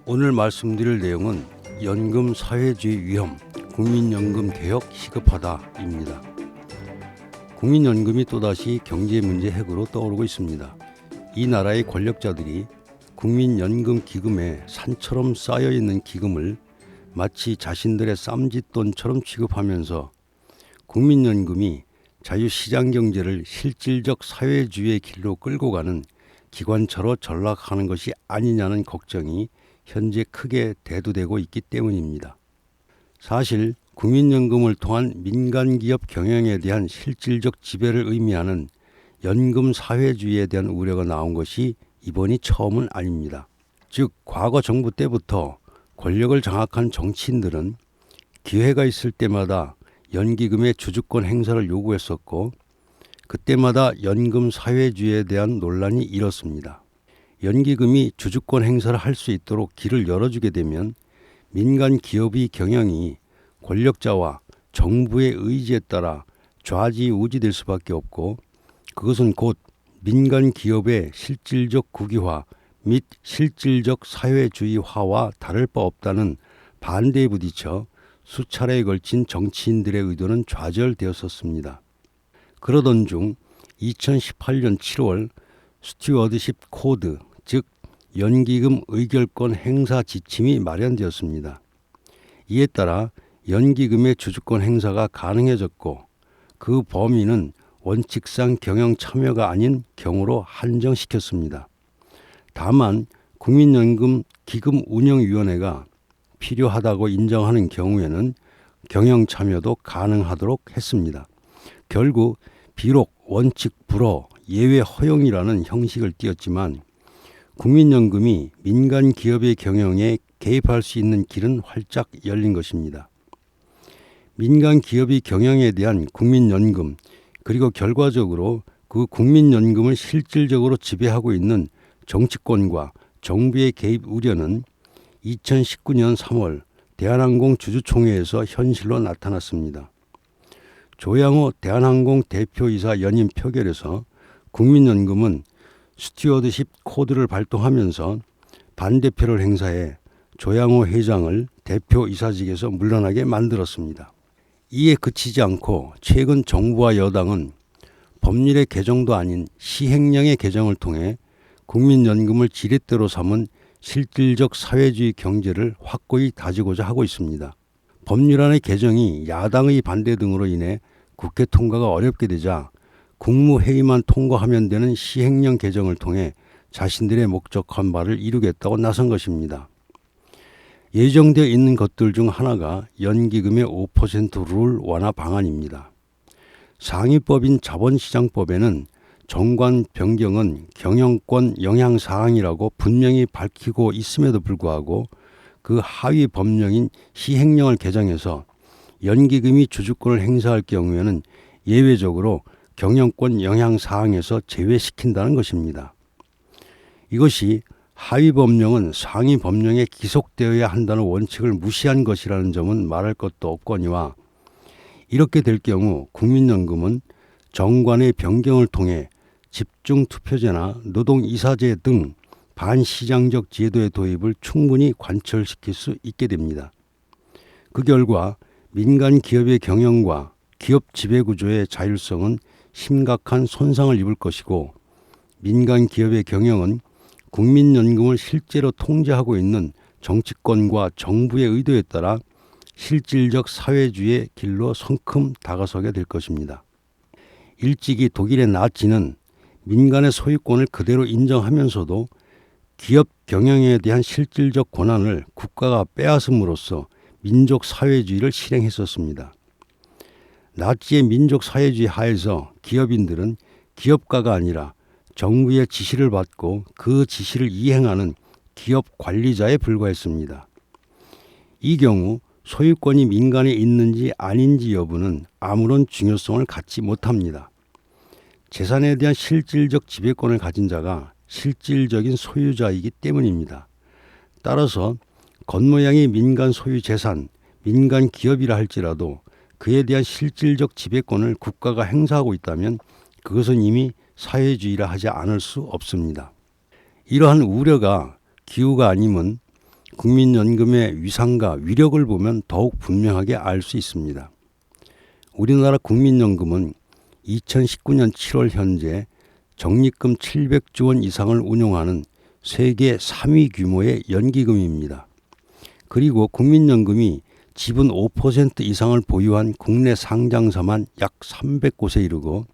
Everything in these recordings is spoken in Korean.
오늘 말씀드릴 내용은 연금 사회주의 위험, 국민연금 개혁 시급하다입니다. 국민연금이 또다시 경제 문제 핵으로 떠오르고 있습니다. 이 나라의 권력자들이 국민연금 기금에 산처럼 쌓여있는 기금을 마치 자신들의 쌈짓돈처럼 취급하면서 국민연금이 자유시장 경제를 실질적 사회주의의 길로 끌고 가는 기관차로 전락하는 것이 아니냐는 걱정이 현재 크게 대두되고 있기 때문입니다. 사실 국민연금을 통한 민간기업 경영에 대한 실질적 지배를 의미하는 연금 사회주의에 대한 우려가 나온 것이 이번이 처음은 아닙니다. 즉 과거 정부 때부터 권력을 장악한 정치인들은 기회가 있을 때마다 연기금의 주주권 행사를 요구했었고 그때마다 연금 사회주의에 대한 논란이 일었습니다. 연기금이 주주권 행사를 할 수 있도록 길을 열어주게 되면 민간 기업의 경영이 권력자와 정부의 의지에 따라 좌지우지될 수밖에 없고 그것은 곧 민간 기업의 실질적 국유화 및 실질적 사회주의화와 다를 바 없다는 반대에 부딪혀 수차례에 걸친 정치인들의 의도는 좌절되었었습니다. 그러던 중 2018년 7월 스튜어드십 코드, 즉 연기금 의결권 행사 지침이 마련되었습니다. 이에 따라 연기금의 주주권 행사가 가능해졌고 그 범위는 원칙상 경영 참여가 아닌 경우로 한정시켰습니다. 다만 국민연금 기금운영위원회가 필요하다고 인정하는 경우에는 경영 참여도 가능하도록 했습니다. 결국 비록 원칙 불허, 예외 허용이라는 형식을 띄었지만 국민연금이 민간 기업의 경영에 개입할 수 있는 길은 활짝 열린 것입니다. 민간 기업의 경영에 대한 국민연금 그리고 결과적으로 그 국민연금을 실질적으로 지배하고 있는 정치권과 정부의 개입 우려는 2019년 3월 대한항공 주주총회에서 현실로 나타났습니다. 조양호 대한항공 대표이사 연임 표결에서 국민연금은 스튜어드십 코드를 발동하면서 반대표를 행사해 조양호 회장을 대표이사직에서 물러나게 만들었습니다. 이에 그치지 않고 최근 정부와 여당은 법률의 개정도 아닌 시행령의 개정을 통해 국민연금을 지렛대로 삼은 실질적 사회주의 경제를 확고히 다지고자 하고 있습니다. 법률안의 개정이 야당의 반대 등으로 인해 국회 통과가 어렵게 되자 국무회의만 통과하면 되는 시행령 개정을 통해 자신들의 목적한 바를 이루겠다고 나선 것입니다. 예정되어 있는 것들 중 하나가 연기금의 5% 룰 완화 방안입니다. 상위법인 자본시장법에는 정관 변경은 경영권 영향사항이라고 분명히 밝히고 있음에도 불구하고 그 하위 법령인 시행령을 개정해서 연기금이 주주권을 행사할 경우에는 예외적으로 경영권 영향사항에서 제외시킨다는 것입니다. 이것이 하위 법령은 상위 법령에 기속되어야 한다는 원칙을 무시한 것이라는 점은 말할 것도 없거니와 이렇게 될 경우 국민연금은 정관의 변경을 통해 집중투표제나 노동이사제 등 반시장적 제도의 도입을 충분히 관철시킬 수 있게 됩니다. 그 결과 민간 기업의 경영과 기업 지배구조의 자율성은 심각한 손상을 입을 것이고 민간 기업의 경영은 국민연금을 실제로 통제하고 있는 정치권과 정부의 의도에 따라 실질적 사회주의의 길로 성큼 다가서게 될 것입니다. 일찍이 독일의 나치는 민간의 소유권을 그대로 인정하면서도 기업 경영에 대한 실질적 권한을 국가가 빼앗음으로써 민족 사회주의를 실행했었습니다. 나치의 민족 사회주의 하에서 기업인들은 기업가가 아니라 정부의 지시를 받고 그 지시를 이행하는 기업 관리자에 불과했습니다. 이 경우 소유권이 민간에 있는지 아닌지 여부는 아무런 중요성을 갖지 못합니다. 재산에 대한 실질적 지배권을 가진 자가 실질적인 소유자이기 때문입니다. 따라서 겉모양이 민간 소유 재산, 민간 기업이라 할지라도 그에 대한 실질적 지배권을 국가가 행사하고 있다면 그것은 이미 사회주의라 하지 않을 수 없습니다. 이러한 우려가 기우가 아님은 국민연금의 위상과 위력을 보면 더욱 분명하게 알 수 있습니다. 우리나라 국민연금은 2019년 7월 현재 적립금 700조 원 이상을 운용하는 세계 3위 규모의 연기금입니다. 그리고 국민연금이 지분 5% 이상을 보유한 국내 상장사만 약 300곳에 이르고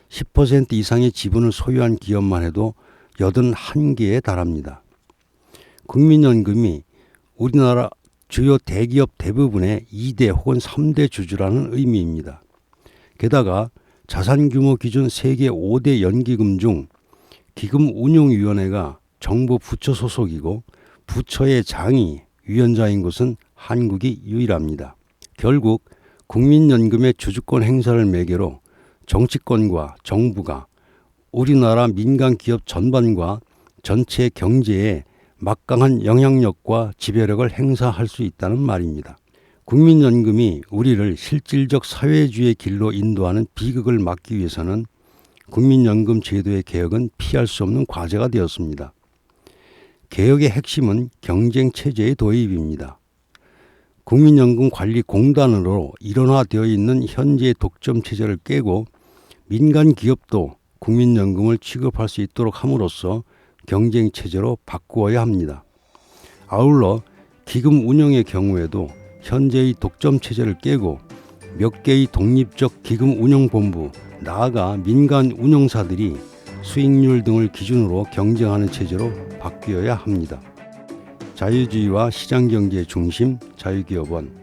10% 이상의 지분을 소유한 기업만 해도 81개에 달합니다. 국민연금이 우리나라 주요 대기업 대부분의 2대 혹은 3대 주주라는 의미입니다. 게다가 자산규모 기준 세계 5대 연기금 중 기금운용위원회가 정부 부처 소속이고 부처의 장이 위원장인 곳은 한국이 유일합니다. 결국 국민연금의 주주권 행사를 매개로 정치권과 정부가 우리나라 민간 기업 전반과 전체 경제에 막강한 영향력과 지배력을 행사할 수 있다는 말입니다. 국민연금이 우리를 실질적 사회주의의 길로 인도하는 비극을 막기 위해서는 국민연금 제도의 개혁은 피할 수 없는 과제가 되었습니다. 개혁의 핵심은 경쟁체제의 도입입니다. 국민연금관리공단으로 일원화되어 있는 현재의 독점체제를 깨고 민간 기업도 국민연금을 취급할 수 있도록 함으로써 경쟁체제로 바꾸어야 합니다. 아울러 기금 운영의 경우에도 현재의 독점체제를 깨고 몇 개의 독립적 기금운용본부, 나아가 민간 운용사들이 수익률 등을 기준으로 경쟁하는 체제로 바뀌어야 합니다. 자유주의와 시장경제의 중심, 자유기업원